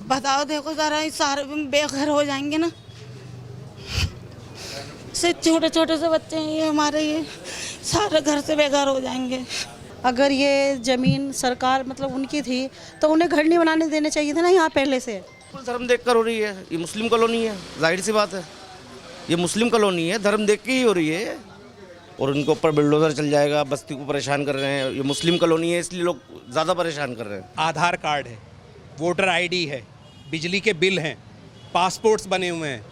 बताओ, देखो जरा, सारे बेघर हो जाएंगे ना। से छोटे छोटे से बच्चे हैं ये हमारे, ये सारे घर से बेघर हो जाएंगे। अगर ये ज़मीन सरकार मतलब उनकी थी तो उन्हें घर नहीं बनाने देने चाहिए थे ना यहाँ पहले से। बिल्कुल धर्म देख कर हो रही है, ये मुस्लिम कॉलोनी है, जाहिर सी बात है, ये मुस्लिम कॉलोनी है, धर्म देख के ही हो रही है। और उनके ऊपर बुलडोजर चल जाएगा, बस्ती को परेशान कर रहे हैं, ये मुस्लिम कॉलोनी है इसलिए लोग ज़्यादा परेशान कर रहे हैं। आधार कार्ड है, वोटर आईडी है, बिजली के बिल हैं, पासपोर्ट्स बने हुए हैं,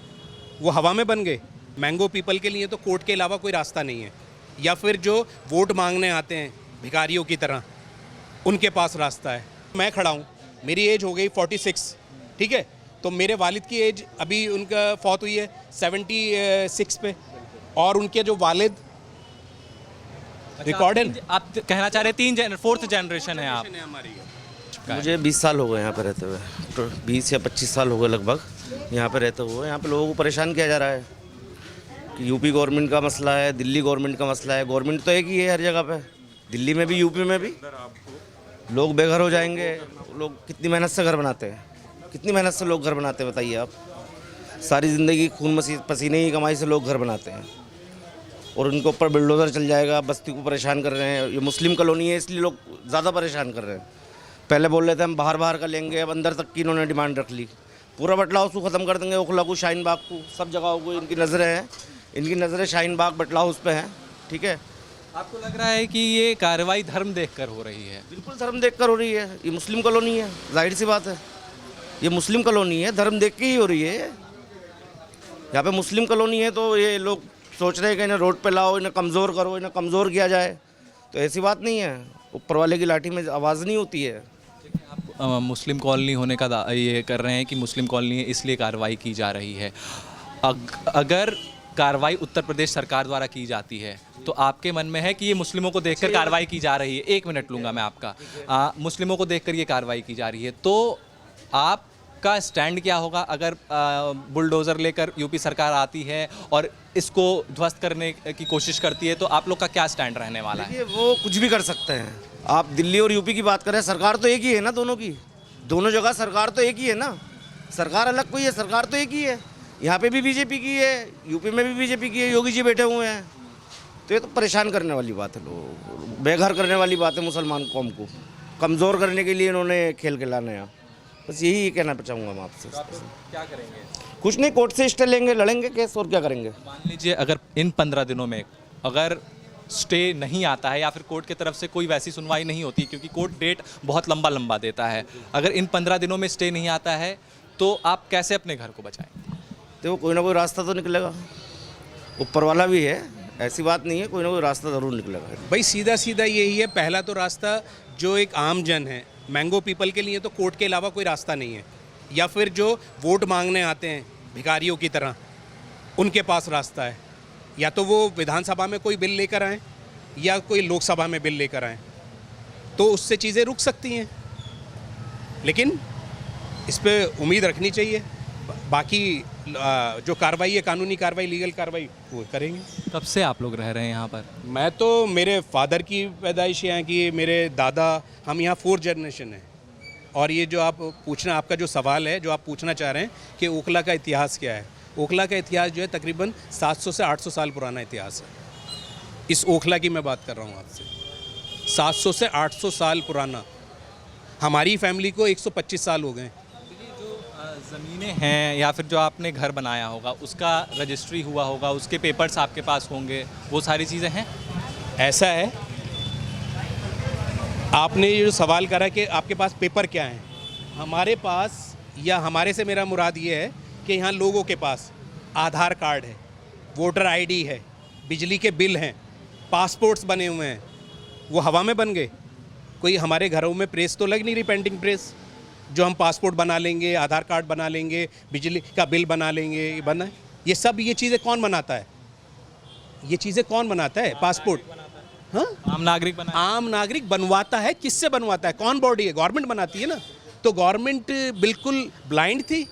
वो हवा में बन गए। मैंगो पीपल के लिए तो कोर्ट के अलावा कोई रास्ता नहीं है, या फिर जो वोट मांगने आते हैं भिखारियों की तरह, उनके पास रास्ता है। मैं खड़ा हूँ, मेरी एज हो गई 46, ठीक है, तो मेरे वालिद की एज अभी उनका फौत हुई है 76 पे, और उनके जो वालिद रिकॉर्ड है। आप कहना चाह रहे हैं फोर्थ जनरेशन है आप? हमारी मुझे 20 साल हो गए यहाँ पे रहते हुए, तो 20 या 25 साल हो गए लगभग यहाँ पे रहते हुए। यहाँ पे लोगों को परेशान किया जा रहा है कि यूपी गवर्नमेंट का मसला है, दिल्ली गवर्नमेंट का मसला है। गवर्नमेंट तो एक ही है हर जगह पे, दिल्ली में भी यूपी में भी। लोग बेघर हो जाएंगे। लोग कितनी मेहनत से घर बनाते हैं, कितनी मेहनत से लोग घर बनाते हैं बताइए आप। सारी ज़िंदगी खून पसीने की कमाई से लोग घर बनाते हैं, और उनके ऊपर बुलडोजर चल जाएगा, बस्ती को परेशान कर रहे हैं। ये मुस्लिम कॉलोनी है इसलिए लोग ज़्यादा परेशान कर रहे हैं। पहले बोल रहे थे हम बाहर का लेंगे, अब अंदर तक की इन्होंने डिमांड रख ली। पूरा बटला हाउस को ख़त्म कर देंगे, ओखला को, शाहीन बाग को, सब जगहों को इनकी नज़रें हैं। इनकी नज़रें शाहीन बाग, बटला हाउस पे हैं, ठीक है। आपको लग रहा है कि ये कार्रवाई धर्म देखकर हो रही है? बिल्कुल धर्म देख कर हो रही है, ये मुस्लिम कॉलोनी है, जाहिर सी बात है, ये मुस्लिम कॉलोनी है, धर्म देख के ही हो रही है। यहाँ पे मुस्लिम कॉलोनी है तो ये लोग सोच रहे हैं कि इन्हें रोड पे लाओ, इन्हें कमज़ोर करो, इन्हें कमज़ोर किया जाए, तो ऐसी बात नहीं है। ऊपर वाले की लाठी में आवाज़ नहीं होती है। आप मुस्लिम कॉलोनी होने का ये कर रहे हैं कि मुस्लिम कॉलोनी है इसलिए कार्रवाई की जा रही है। अगर कार्रवाई उत्तर प्रदेश सरकार द्वारा की जाती है तो आपके मन में है कि ये मुस्लिमों को देखकर कार्रवाई की जा रही है? 1 मिनट लूँगा मैं आपका। मुस्लिमों को देखकर ये कार्रवाई की जा रही है, तो आपका स्टैंड क्या होगा अगर बुलडोज़र लेकर यूपी सरकार आती है और इसको ध्वस्त करने की कोशिश करती है, तो आप लोग का क्या स्टैंड रहने वाला है? वो कुछ भी कर सकते हैं। आप दिल्ली और यूपी की बात करें, सरकार तो एक ही है ना दोनों की, दोनों जगह सरकार तो एक ही है ना। सरकार अलग कोई है, सरकार तो एक ही है। यहाँ पे भी बीजेपी की है, यूपी में भी बीजेपी की है, योगी जी बैठे हुए हैं। तो ये तो परेशान करने वाली बात है, लोग बेघर करने वाली बात है। मुसलमान कौम को कमज़ोर करने के लिए इन्होंने खेल खिलाना है। बस यही कहना चाहूँगा मैं आपसे। क्या करेंगे? कुछ नहीं, कोर्ट से स्टे लेंगे, लड़ेंगे केस, और क्या करेंगे। मान लीजिए अगर इन 15 दिनों में अगर स्टे नहीं आता है या फिर कोर्ट की तरफ से कोई वैसी सुनवाई नहीं होती, क्योंकि कोर्ट डेट बहुत लंबा देता है, अगर इन 15 दिनों में स्टे नहीं आता है तो आप कैसे अपने घर को बचाएंगे? देखो, कोई ना कोई रास्ता तो निकलेगा, ऊपर वाला भी है, ऐसी बात नहीं है, कोई ना कोई रास्ता ज़रूर निकलेगा। भाई सीधा यही है। पहला तो रास्ता जो एक आम जन है, मैंगो पीपल के लिए तो कोर्ट के अलावा कोई रास्ता नहीं है, या फिर जो वोट मांगने आते हैं भिखारियों की तरह, उनके पास रास्ता है। या तो वो विधानसभा में कोई बिल लेकर आएँ या कोई लोकसभा में बिल लेकर आएँ, तो उससे चीज़ें रुक सकती हैं, लेकिन इस पर उम्मीद रखनी चाहिए। बाकी जो कार्रवाई है, कानूनी कार्रवाई, लीगल कार्रवाई, वो करेंगे। कब से आप लोग रह रहे हैं यहाँ पर? मैं तो, मेरे फादर की पैदाइश यहाँ की, मेरे दादा, हम यहाँ 4th जनरेशन है। और ये जो आप पूछना, आपका जो सवाल है, जो आप पूछना चाह रहे हैं कि ओखला का इतिहास क्या है, ओखला का इतिहास जो है तकरीबन 700 से 800 साल पुराना इतिहास है। इस ओखला की मैं बात कर रहा हूँ आपसे, 700 से 800 साल पुराना। हमारी फैमिली को 125 साल हो गए। ज़मीनें हैं या फिर जो आपने घर बनाया होगा उसका रजिस्ट्री हुआ होगा, उसके पेपर्स आपके पास होंगे, वो सारी चीज़ें हैं? ऐसा है, आपने ये जो सवाल करा कि आपके पास पेपर क्या हैं, हमारे पास, या हमारे से मेरा मुराद ये है कि यहाँ लोगों के पास आधार कार्ड है, वोटर आईडी है, बिजली के बिल हैं, पासपोर्ट्स बने हुए हैं, वो हवा में बन गए। कोई हमारे घरों में प्रेस तो लग नहीं रही, पेंटिंग प्रेस, जो हम पासपोर्ट बना लेंगे, आधार कार्ड बना लेंगे, बिजली का बिल बना लेंगे, ये सब ये चीज़ें कौन बनाता है? ये चीज़ें कौन बनाता है? पासपोर्ट, हाँ, आम नागरिक बनवाता है। किससे बनवाता है? कौन बॉडी है? गवर्नमेंट बनाती है ना। तो गवर्नमेंट बिल्कुल ब्लाइंड थी।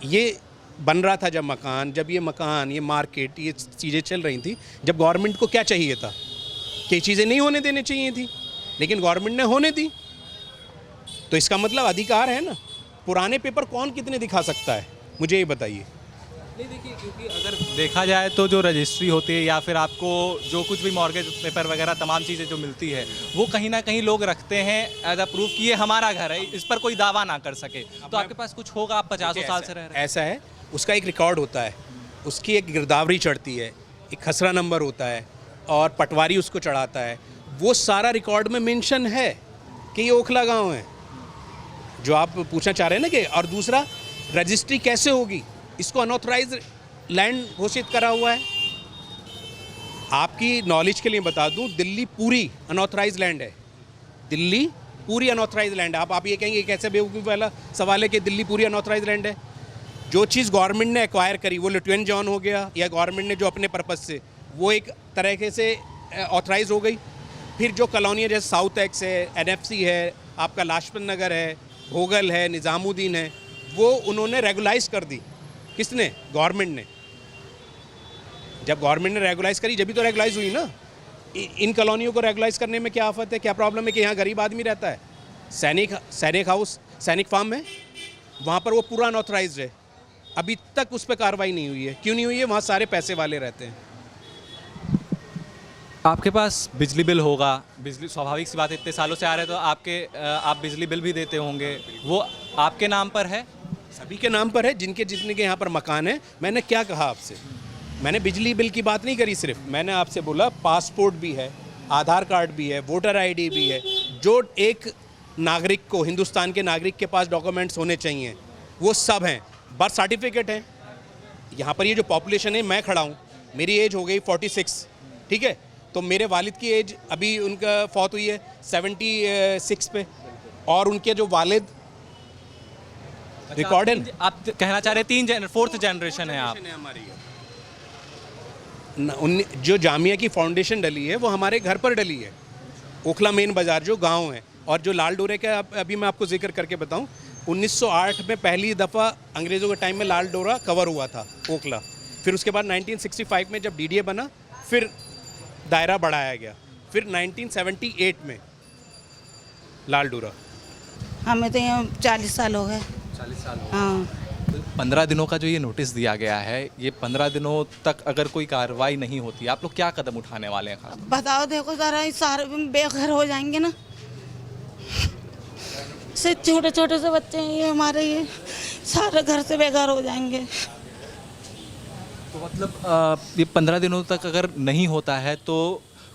ये बन रहा था जब ये मकान, ये मार्केट, ये चीज़ें चल रही थी, जब गवर्नमेंट को क्या चाहिए था कि चीज़ें नहीं होने देनी चाहिए थी, लेकिन गवर्नमेंट ने होने दी। तो इसका मतलब अधिकार है ना, पुराने पेपर कौन कितने दिखा सकता है, मुझे ये बताइए। नहीं देखिए, क्योंकि अगर देखा जाए तो जो रजिस्ट्री होती है या फिर आपको जो कुछ भी मॉर्गेज पेपर वगैरह तमाम चीज़ें जो मिलती है वो कहीं ना कहीं लोग रखते हैं एज अ प्रूफ कि ये हमारा घर है, इस पर कोई दावा ना कर सके। तो आपके पास कुछ होगा, आप 50 साल से रह रहे हैं। ऐसा है, उसका एक रिकॉर्ड होता है, उसकी एक गिरदावरी चढ़ती है, एक खसरा नंबर होता है और पटवारी उसको चढ़ाता है। वो सारा रिकॉर्ड में मेंशन है कि ये ओखला गांव है, जो आप पूछना चाह रहे हैं ना कि। और दूसरा, रजिस्ट्री कैसे होगी, इसको अनऑथराइज लैंड घोषित करा हुआ है। आपकी नॉलेज के लिए बता दूं, दिल्ली पूरी अनऑथराइज लैंड है। दिल्ली पूरी अनऑथराइज लैंड है। आप ये कहेंगे कैसे बेवकूफ़ वाला सवाल है कि दिल्ली पूरी अनऑथराइज लैंड है। जो चीज़ गवर्नमेंट ने एक्वायर करी, वो लिट्वियन जॉन हो गया, या गवर्नमेंट ने जो अपने पर्पज़ से, वो एक तरीके से ऑथराइज हो गई। फिर जो कॉलोनियाँ जैसे साउथ एक्स है, एनएफसी है, आपका लाजपत नगर है, भोगल है, निज़ामुद्दीन है, वो उन्होंने रेगुलाइज कर दी। किसने? गवर्नमेंट ने। जब गवर्नमेंट ने रेगुलाइज करी, जब भी तो रेगुलाइज हुई ना। इन कॉलोनियों को रेगुलाइज करने में क्या आफत है, क्या प्रॉब्लम है कि यहाँ गरीब आदमी रहता है? सैनिक हाउस, सैनिक फार्म है, वहाँ पर वो पूरा अनऑथराइज्ड है, अभी तक उस पर कार्रवाई नहीं हुई है। क्यों नहीं हुई है? वहाँ सारे पैसे वाले रहते हैं। आपके पास बिजली बिल होगा, बिजली स्वाभाविक सी बात है, इतने सालों से आ रहे हैं तो आप बिजली बिल भी देते होंगे, वो आपके नाम पर है? सभी के नाम पर है, जिनके जितने के यहाँ पर मकान है। मैंने क्या कहा आपसे? मैंने बिजली बिल की बात नहीं करी सिर्फ, मैंने आपसे बोला पासपोर्ट भी है, आधार कार्ड भी है, वोटर आईडी भी है। जो एक नागरिक को, हिंदुस्तान के नागरिक के पास डॉक्यूमेंट्स होने चाहिए, वो सब हैं। बर्थ सर्टिफिकेट है। यहाँ पर ये जो पॉपुलेशन है, मैं खड़ा हूँ, मेरी एज हो गई 46, ठीक है? तो मेरे वालिद की एज, अभी उनका फौत हुई है 76 पे, और उनके जो वालिद रिकॉर्ड है। आप कहना चाह रहे हैं 4th जनरेशन है आप? हमारी जो जामिया की फाउंडेशन डली है वो हमारे घर पर डली है, ओखला मेन बाज़ार जो गांव है। और जो लाल डोरे का अभी मैं आपको जिक्र करके बताऊं, 1908 में पहली दफ़ा अंग्रेज़ों के टाइम में लाल डोरा कवर हुआ था ओखला। फिर उसके बाद 1965 में जब डीडीए बना, फिर दायरा बढ़ाया गया, फिर 1978 में लाल डोरा। हमें तो यहाँ 40 साल हो गए। 40 साल हो। हाँ। 15 दिनों का जो ये नोटिस दिया गया है, ये 15 दिनों तक अगर कोई कार्रवाई नहीं होती, आप लोग क्या कदम उठाने वाले हैं? खास बताओ, देखो ज़रा, ये सारे बेघर हो जाएंगे ना। से छोटे छोटे से बच्चे हैं ये हमारे, ये सारे घर से बेघर हो जाएंगे। तो मतलब ये 15 दिनों तक अगर नहीं होता है तो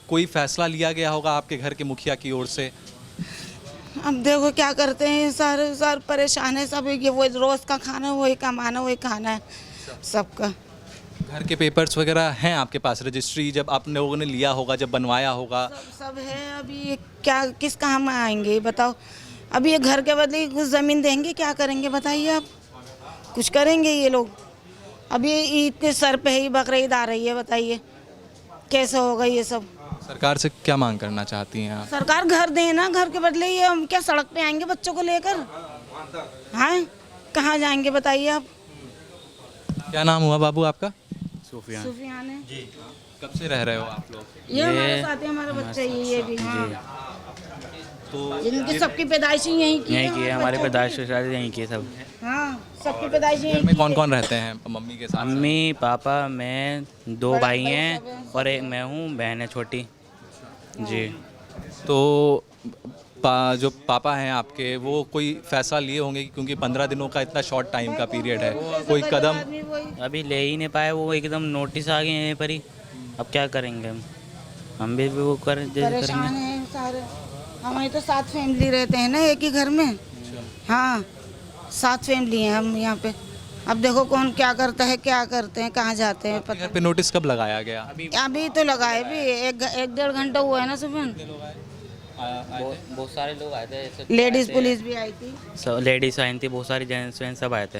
कोई फैसला लिया गया होगा आपके घर के मुखिया की ओर से? अब देखो क्या करते हैं, सारे परेशान है सब। ये वो रोज़ का खाना, वही कमाना, वही खाना है सबका। घर के पेपर्स वगैरह हैं आपके पास? रजिस्ट्री जब आप लोगों ने लिया होगा, जब बनवाया होगा? सब है। अभी ये क्या, किस काम में आएंगे बताओ? अभी ये घर के बदले कुछ ज़मीन देंगे, क्या करेंगे बताइए आप? कुछ करेंगे ये लोग? अभी ईद के सर पे ही बकरीद आ रही है, बताइए कैसे होगा ये सब? सरकार से क्या मांग करना चाहती हैं आप? सरकार घर दे ना, घर के बदले ये हम क्या सड़क पे आएंगे बच्चों को लेकर? हाँ, कहाँ जाएंगे बताइए आप? क्या नाम हुआ बाबू आपका? सुफियान है जी। कब से रह रहे हो आप लोग? ये हमारे साथ है, हमारे बच्चे ये भी। हाँ। तो इनकी सबकी पैदाइश यहीं की है, हमारे पैदाइश यहीं की सब। हाँ, सबकी पैदाइश घर यहीं में कौन कौन रहते हैं मम्मी के साथ? मम्मी, पापा, मैं, 2 भाई हैं और एक मैं हूँ, बहन है छोटी। जी। तो जो पापा हैं आपके, वो कोई फैसला लिए होंगे क्योंकि 15 दिनों का इतना शॉर्ट टाइम का पीरियड है, कोई कदम अभी ले ही नहीं पाए, वो एकदम नोटिस आ गए हैं पर ही। अब क्या करेंगे हम भी वो जैसे परेशान करेंगे। हैं सारे। हमारी तो 7 फैमिली रहते हैं ना एक ही घर में। हाँ, 7 फैमिली हैं हम यहाँ पे। अब देखो कौन क्या करता है, क्या करते हैं, कहाँ जाते हैं घर पता। पे नोटिस कब लगाया गया? अभी तो लगाए भी 1-1.5 घंटा हुआ है ना सुबह। बहुत सारे लोग आए थे, लेडीज पुलिस भी आई थी, सब लेडीज आई थी, बहुत सारी जेंट्स वेंट्स सब आए थे।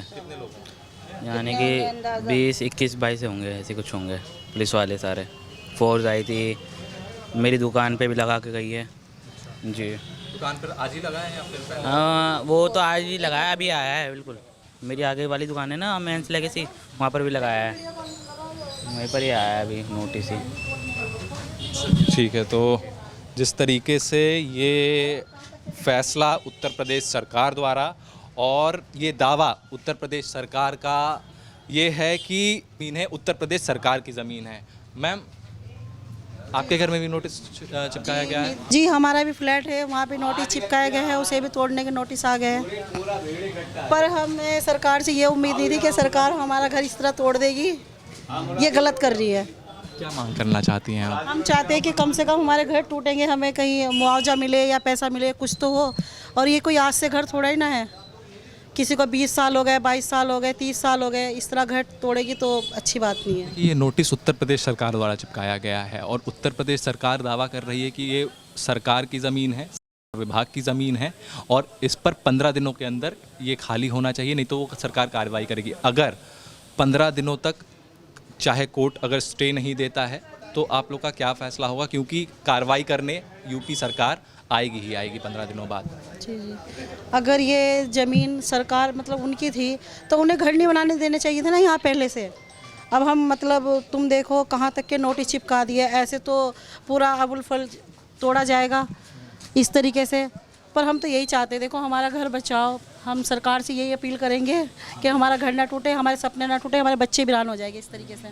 यानी कि 20-21-22 होंगे, ऐसे कुछ होंगे पुलिस वाले सारे। फोर्स आई थी, मेरी दुकान पे भी लगा के गई है। जी। दुकान पर आज ही लगाया है या फिर? हाँ, वो तो आज ही लगाया, अभी आया है बिल्कुल। मेरी आगे वाली दुकान है ना मेंस लेगेसी, वहाँ पर भी लगाया है, वहीं पर ही आया है अभी नोटिस ही। ठीक है, तो जिस तरीके से ये फैसला उत्तर प्रदेश सरकार द्वारा और ये दावा उत्तर प्रदेश सरकार का ये है कि ज़मीन है उत्तर प्रदेश सरकार की ज़मीन है। मैम, आपके घर में भी नोटिस चिपकाया गया है? जी, हमारा भी फ्लैट है, वहाँ पे नोटिस चिपकाए गए हैं, उसे भी तोड़ने के नोटिस आ गए हैं। पर हमें सरकार से ये उम्मीद नहीं थी कि सरकार हमारा घर इस तरह तोड़ देगी, ये गलत कर रही है। क्या मांग करना चाहती हैं आप? हम चाहते हैं कि कम से कम हमारे घर टूटेंगे, हमें कहीं मुआवजा मिले या पैसा मिले, कुछ तो हो। और ये कोई आज से घर थोड़ा ही ना है, किसी को 20 साल हो गए, 22 साल हो गए, 30 साल हो गए, इस तरह घर तोड़ेगी तो अच्छी बात नहीं है। ये नोटिस उत्तर प्रदेश सरकार द्वारा चिपकाया गया है और उत्तर प्रदेश सरकार दावा कर रही है कि ये सरकार की ज़मीन है, विभाग की ज़मीन है और इस पर 15 दिनों के अंदर ये खाली होना चाहिए, नहीं तो वो सरकार कार्रवाई करेगी। अगर 15 दिनों तक चाहे कोर्ट अगर स्टे नहीं देता है तो आप लोग का क्या फ़ैसला होगा? क्योंकि कार्रवाई करने यूपी सरकार आएगी ही आएगी 15 दिनों बाद। जी जी, अगर ये ज़मीन सरकार मतलब उनकी थी तो उन्हें घर नहीं बनाने देने चाहिए थे ना यहाँ पहले से। अब हम मतलब तुम देखो कहाँ तक के नोटिस चिपका दिए, ऐसे तो पूरा अबुल फल तोड़ा जाएगा इस तरीके से। पर हम तो यही चाहते, देखो हमारा घर बचाओ, हम सरकार से यही अपील करेंगे कि हमारा घर ना टूटे, हमारे सपने ना टूटे, हमारे बच्चे वीरान हो जाएंगे इस तरीके से।